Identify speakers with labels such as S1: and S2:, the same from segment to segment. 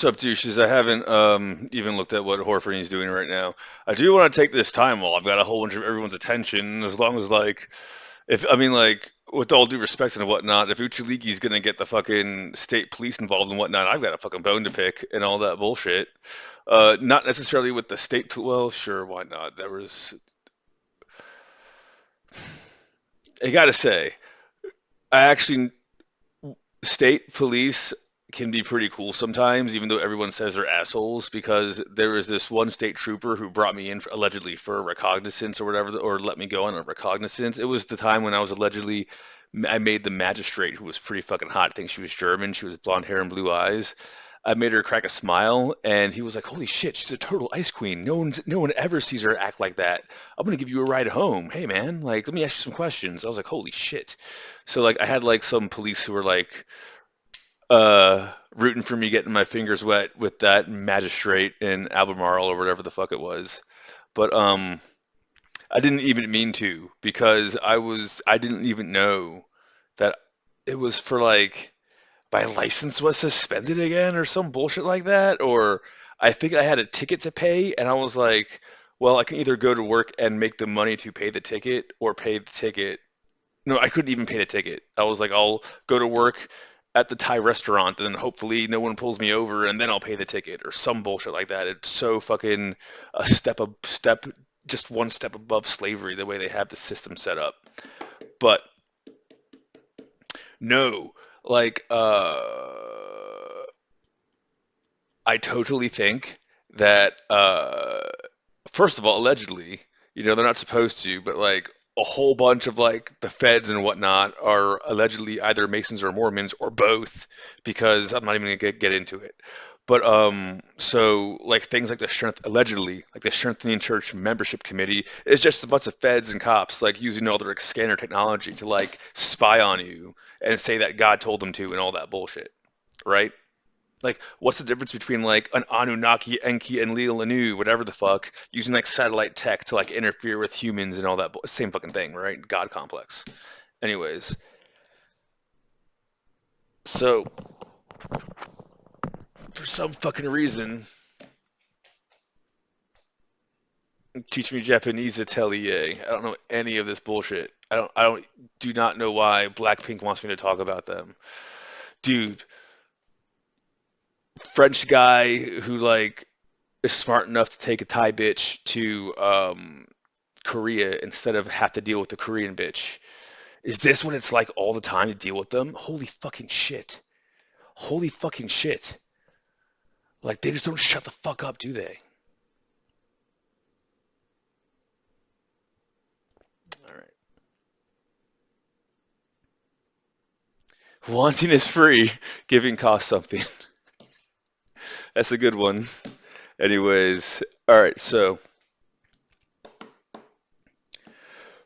S1: What's up, douches? I haven't even looked at what Horford's doing right now. I do want to take this time while I've got a whole bunch of everyone's attention, as long as like, if I mean like, with all due respect and whatnot, if Uchiliki's gonna get the fucking state police involved and whatnot, I've got a fucking bone to pick and all that bullshit. Not necessarily with the state. Well, sure, why not? There was. I gotta say, I actually state police can be pretty cool sometimes, even though everyone says they're assholes. Because there was this one state trooper who brought me in allegedly for a recognizance or whatever, or let me go on a recognizance. It was the time when I was allegedly, I made the magistrate, who was pretty fucking hot. I think she was German. She was blonde hair and blue eyes. I made her crack a smile, and he was like, "Holy shit, she's a total ice queen. No one ever sees her act like that. I'm gonna give you a ride home. Hey man, like, let me ask you some questions." I was like, "Holy shit." So like, I had like some police who were like, rooting for me getting my fingers wet with that magistrate in Albemarle or whatever the fuck it was. But I didn't even mean to, because I didn't even know that it was for like my license was suspended again or some bullshit like that. Or I think I had a ticket to pay, and I was like, well, I can either go to work and make the money to pay the ticket or pay the ticket. No, I couldn't even pay the ticket. I was like, I'll go to work at the Thai restaurant, and then hopefully no one pulls me over, and then I'll pay the ticket or some bullshit like that. It's so fucking a step, just one step above slavery, the way they have the system set up. But no, like, I totally think that, first of all, allegedly, they're not supposed to, but like a whole bunch of like the feds and whatnot are allegedly either Masons or Mormons or both, because I'm not even gonna get into it. But so like things like the strength allegedly, like the Strengthening Church Membership Committee is just a bunch of feds and cops like using all their scanner technology to like spy on you and say that God told them to and all that bullshit, right? Like, what's the difference between like an Anunnaki, Enki, and Lila Lanu, whatever the fuck, using like satellite tech to like interfere with humans and all that same fucking thing, right? God complex. Anyways, so for some fucking reason, teach me Japanese atelier. I don't know any of this bullshit. Do not know why Blackpink wants me to talk about them, dude. French guy who like is smart enough to take a Thai bitch to Korea instead of have to deal with the Korean bitch. Is this what it's like all the time to deal with them? Holy fucking shit. Holy fucking shit. Like, they just don't shut the fuck up, do they? All right. Wanting is free, giving costs something. That's a good one. Anyways, all right. So,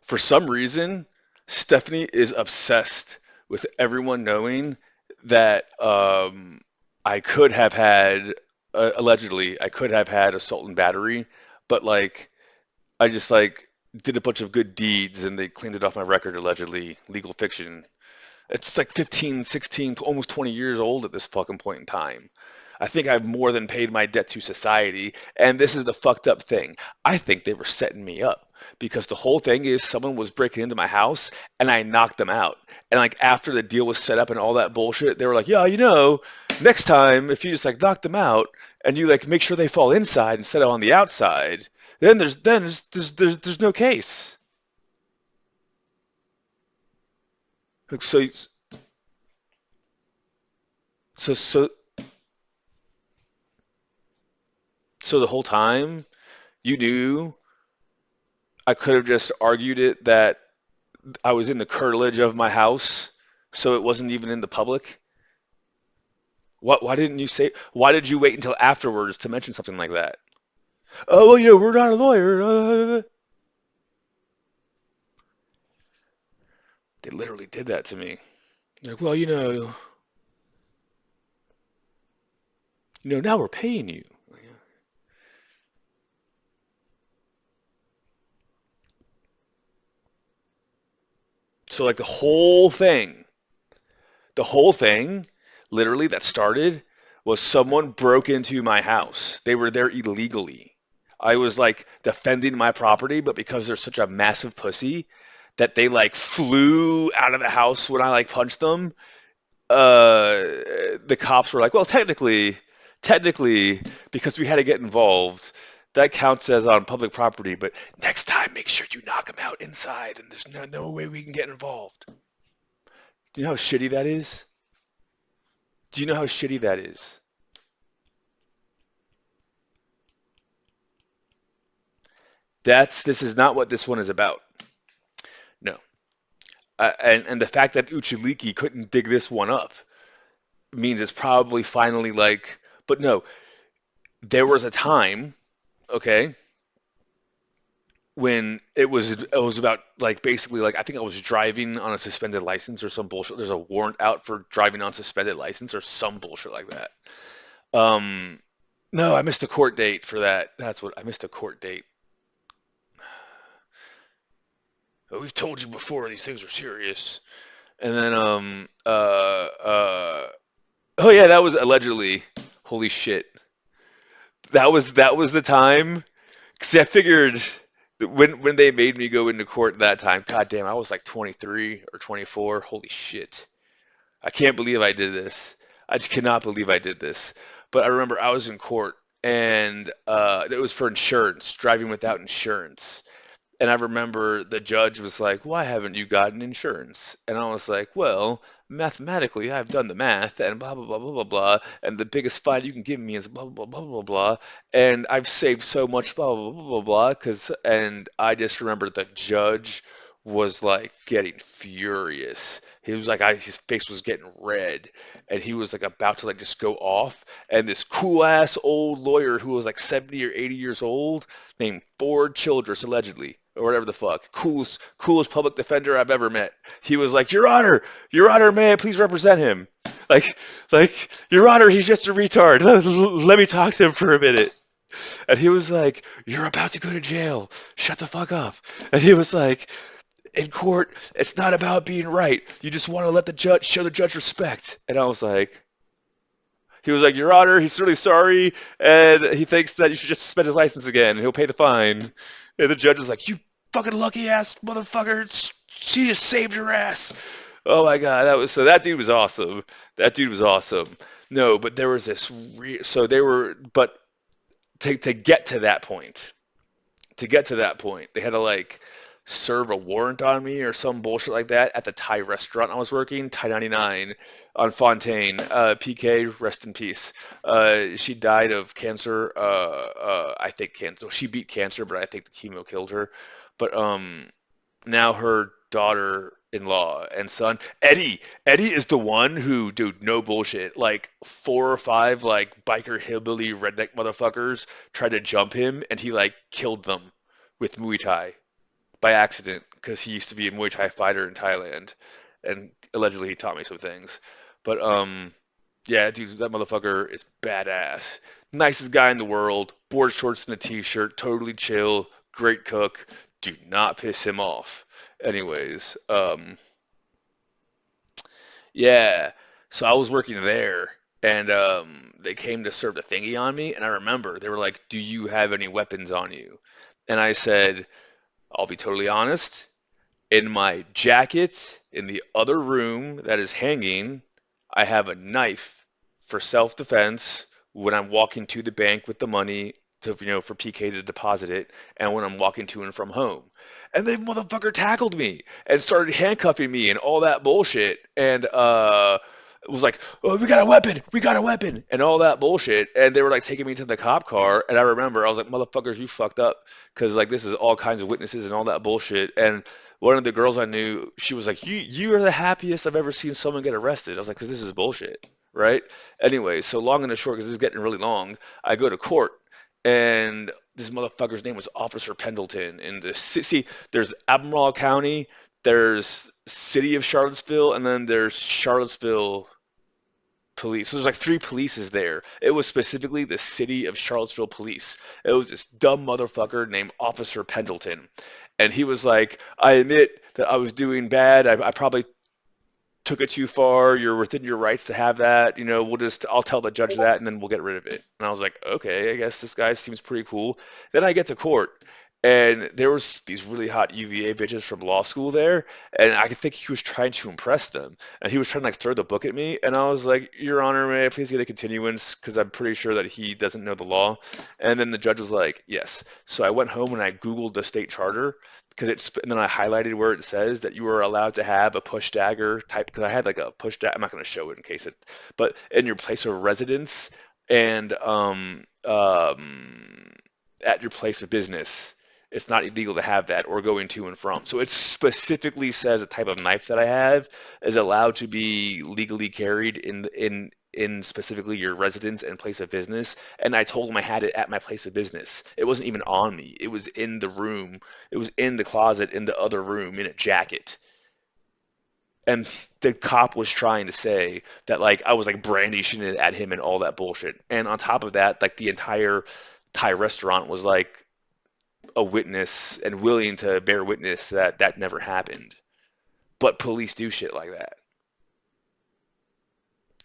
S1: for some reason, Stephanie is obsessed with everyone knowing that I could have had, allegedly, I could have had assault and battery, but like, I just like did a bunch of good deeds and they cleaned it off my record, allegedly. Legal fiction. It's like 15, 16, almost 20 years old at this fucking point in time. I think I've more than paid my debt to society. And this is the fucked up thing. I think they were setting me up, because the whole thing is someone was breaking into my house and I knocked them out. And like after the deal was set up and all that bullshit, they were like, yeah, next time if you just like knock them out and you like make sure they fall inside instead of on the outside, then there's no case. Like, so so the whole time you knew I could have just argued it that I was in the curtilage of my house, so it wasn't even in the public. Why didn't you say? Why did you wait until afterwards to mention something like that? Oh well, we're not a lawyer. They literally did that to me. Like, well, now we're paying you. So like the whole thing, literally that started was someone broke into my house. They were there illegally. I was like defending my property, but because they're such a massive pussy that they like flew out of the house when I like punched them, the cops were like, well, technically, because we had to get involved, that counts as on public property, but next time make sure you knock them out inside and there's no way we can get involved. Do you know how shitty that is? Do you know how shitty that is? This is not what this one is about. No. And the fact that Uchiliki couldn't dig this one up means it's probably finally like, but no, there was a time, okay, when it was about like basically like I think I was driving on a suspended license or some bullshit. There's a warrant out for driving on suspended license or some bullshit like that. Um, no, I missed a court date for that. That's what I missed a court date. Oh, we've told you before these things are serious. And then oh yeah, that was allegedly. Holy shit. That was the time. Because I figured that when they made me go into court that time, god damn, I was like 23 or 24. Holy shit. I can't believe I did this. I just cannot believe I did this. But I remember I was in court and it was for insurance, driving without insurance. And I remember the judge was like, why haven't you gotten insurance? And I was like, well, mathematically, I've done the math and blah, blah, blah, blah, blah, blah. And the biggest fine you can give me is blah, blah, blah, blah, blah. And I've saved so much blah, blah, blah, blah, blah. And I just remember the judge was like getting furious. He was like, his face was getting red. And he was like about to like just go off. And this cool ass old lawyer who was like 70 or 80 years old named Ford Childress, allegedly, or whatever the fuck. Coolest public defender I've ever met. He was like, Your Honor, may I please represent him? Like, Your Honor, he's just a retard. Let me talk to him for a minute. And he was like, you're about to go to jail. Shut the fuck up. And he was like, in court, it's not about being right. You just want to let the judge show the judge respect. And I was like, he was like, Your Honor, he's really sorry, and he thinks that you should just suspend his license again, and he'll pay the fine. And the judge is like, you fucking lucky ass motherfucker, she just saved your ass. Oh my God, that dude was awesome. That dude was awesome. No, but there was this, so they were, but to get to that point, they had to like serve a warrant on me or some bullshit like that at the Thai restaurant I was working, Thai 99 on Fontaine. PK, rest in peace. She died of cancer. I think cancer. She beat cancer, but I think the chemo killed her. But now her daughter-in-law and son, Eddie is the one who, dude, no bullshit, like 4 or 5 like biker hillbilly redneck motherfuckers tried to jump him, and he like killed them with Muay Thai by accident because he used to be a Muay Thai fighter in Thailand, and allegedly he taught me some things. But yeah, dude, that motherfucker is badass. Nicest guy in the world. Board shorts and a t-shirt. Totally chill. Great cook. Do not piss him off. Anyways, yeah. So I was working there, and they came to serve the thingy on me, and I remember they were like, "Do you have any weapons on you?" And I said, I'll be totally honest. In my jacket in the other room that is hanging, I have a knife for self-defense when I'm walking to the bank with the money to, for PK to deposit it, and when I'm walking to and from home. And they motherfucker tackled me and started handcuffing me and all that bullshit. And it was like, oh, we got a weapon, and all that bullshit. And they were like taking me to the cop car. And I remember I was like, motherfuckers, you fucked up, because like this is all kinds of witnesses and all that bullshit. And one of the girls I knew, she was like, you are the happiest I've ever seen someone get arrested. I was like, because this is bullshit, right? Anyway, so long and the short, because this is getting really long, I go to court, and this motherfucker's name was Officer Pendleton. And see, there's Albemarle County, there's City of Charlottesville, and then there's Charlottesville Police. So there's like 3 polices there. It was specifically the City of Charlottesville Police. It was this dumb motherfucker named Officer Pendleton. And he was like, I admit that I was doing bad. I probably took it too far. You're within your rights to have that. I'll tell the judge that, and then we'll get rid of it. And I was like, okay, I guess this guy seems pretty cool. Then I get to court, and there was these really hot UVA bitches from law school there, and I could think he was trying to impress them, and he was trying to like throw the book at me, and I was like, Your Honor, may I please get a continuance because I'm pretty sure that he doesn't know the law. And then the judge was like, yes. So I went home and I Googled the state charter and then I highlighted where it says that you are allowed to have a push dagger type, because I had like a push dagger. I'm not going to show it in case but in your place of residence and at your place of business, it's not illegal to have that or going to and from. So it specifically says the type of knife that I have is allowed to be legally carried in specifically your residence and place of business. And I told him I had it at my place of business. It wasn't even on me. It was in the room. It was in the closet in the other room in a jacket. And the cop was trying to say that like I was like brandishing it at him and all that bullshit. And on top of that, like the entire Thai restaurant was like a witness and willing to bear witness that that never happened. But police do shit like that.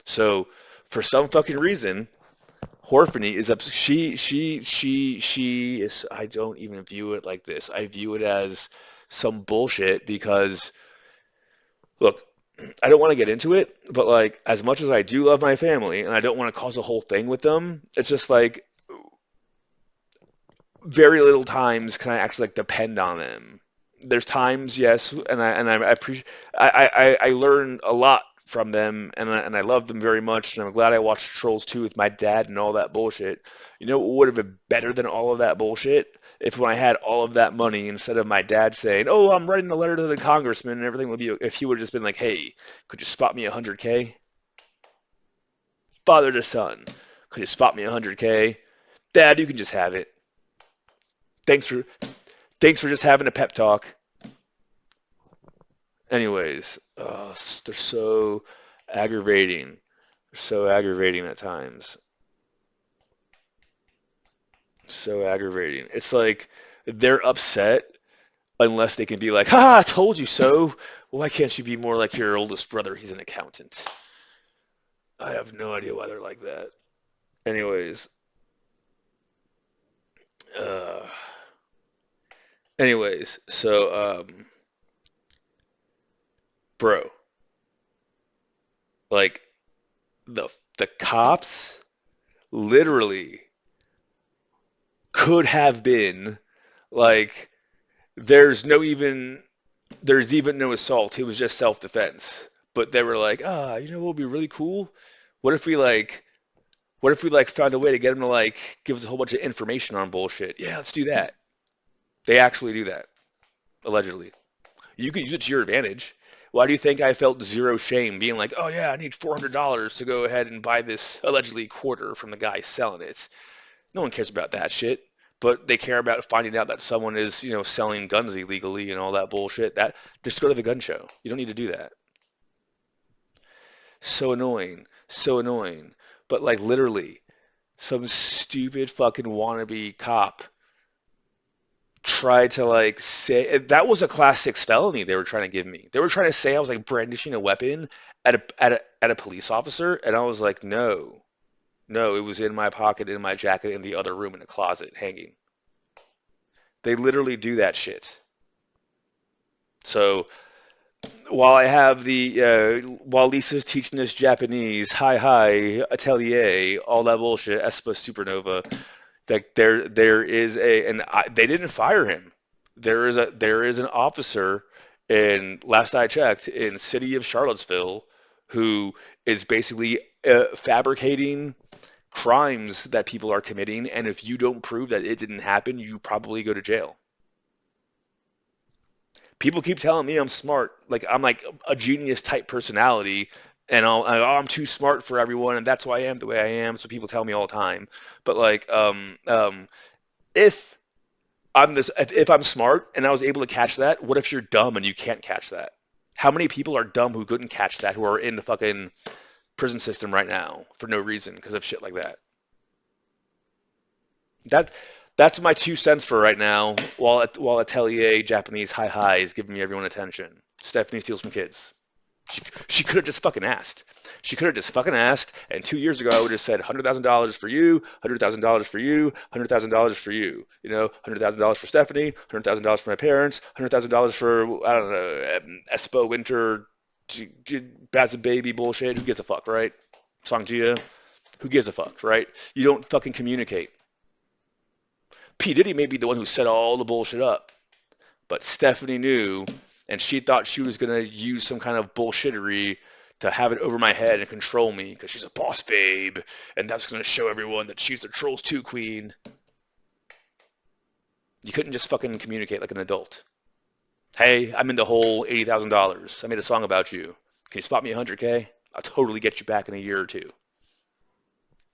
S1: So for some fucking reason, Horphany is up. She is. I don't even view it like this. I view it as some bullshit because look, I don't want to get into it, but like as much as I do love my family and I don't want to cause a whole thing with them, it's just like very little times can I actually like depend on them. There's times, yes, and I appreciate I learn a lot from them and I love them very much and I'm glad I watched Trolls 2 with my dad and all that bullshit. You know what would have been better than all of that bullshit? If when I had all of that money, instead of my dad saying, "Oh, I'm writing a letter to the congressman and everything would be," if he would have just been like, "Hey, could you spot me 100K?" Father to son, could you spot me 100K? Dad, you can just have it. Thanks for thanks for just having a pep talk. Anyways, they're so aggravating. They're so aggravating at times. So aggravating. It's like they're upset unless they can be like, "Ha, I told you so." Why can't you be more like your oldest brother? He's an accountant. I have no idea why they're like that. Anyways, uh, so bro, like the cops literally could have been like there's even no assault. It was just self-defense. But they were like, what would be really cool? What if we like found a way to get him to like give us a whole bunch of information on bullshit? Yeah, let's do that. They actually do that, allegedly. You can use it to your advantage. Why do you think I felt zero shame being like, oh yeah, I need $400 to go ahead and buy this allegedly quarter from the guy selling it? No one cares about that shit. But they care about finding out that someone is, selling guns illegally and all that bullshit. That just go to the gun show. You don't need to do that. So annoying. So annoying. But like literally, some stupid fucking wannabe cop tried to like say that was a class 6 felony they were trying to give me. They were trying to say I was like brandishing a weapon at a police officer, and I was like, no, no, it was in my pocket, in my jacket, in the other room in a closet hanging. They literally do that shit. So while Lisa's teaching us Japanese, hi, atelier, all that bullshit, Espa Supernova, like there is they didn't fire him. There is an officer in last I checked in city of Charlottesville who is basically fabricating crimes that people are committing, and if you don't prove that it didn't happen, you probably go to jail. People keep telling me I'm smart, like I'm like a genius type personality, and I'm too smart for everyone, and that's why I am the way I am. So people tell me all the time. But like, if if I'm smart and I was able to catch that, what if you're dumb and you can't catch that? How many people are dumb who couldn't catch that, who are in the fucking prison system right now for no reason because of shit like that? That that's my 2 cents for right now. While Atelier Japanese hi is giving me everyone attention. Stephanie steals from kids. She could have just fucking asked. She could have just fucking asked, and 2 years ago I would have said $100,000 for you, $100,000 for you, $100,000 for you. You know, $100,000 for Stephanie, $100,000 for my parents, $100,000 for I don't know, Espo Winter, Baz Baby bullshit. Who gives a fuck, right? Sangjia, who gives a fuck, right? You don't fucking communicate. P Diddy may be the one who set all the bullshit up, but Stephanie knew, and she thought she was gonna use some kind of bullshittery to have it over my head and control me because she's a boss babe, and that's gonna show everyone that she's the Trolls 2 queen. You couldn't just fucking communicate like an adult. Hey, I'm in the hole, $80,000. I made a song about you. Can you spot me 100K? I'll totally get you back in a year or two.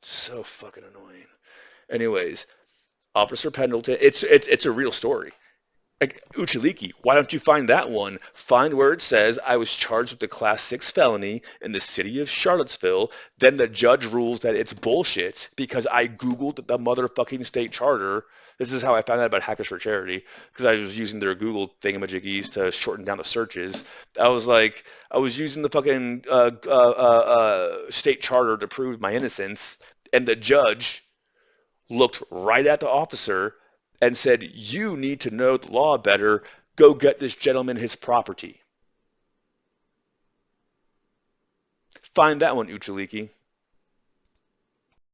S1: So fucking annoying. Anyways, Officer Pendleton, it's a real story. Like, Uchiliki, why don't you find that one? Find where it says I was charged with a class 6 felony in the city of Charlottesville. Then the judge rules that it's bullshit because I Googled the motherfucking state charter. This is how I found out about Hackers for Charity, because I was using their Google thingamajiggies to shorten down the searches. I was using the fucking state charter to prove my innocence, and the judge looked right at the officer and said, you need to know the law better. Go get this gentleman his property. Find that one, Uchiliki.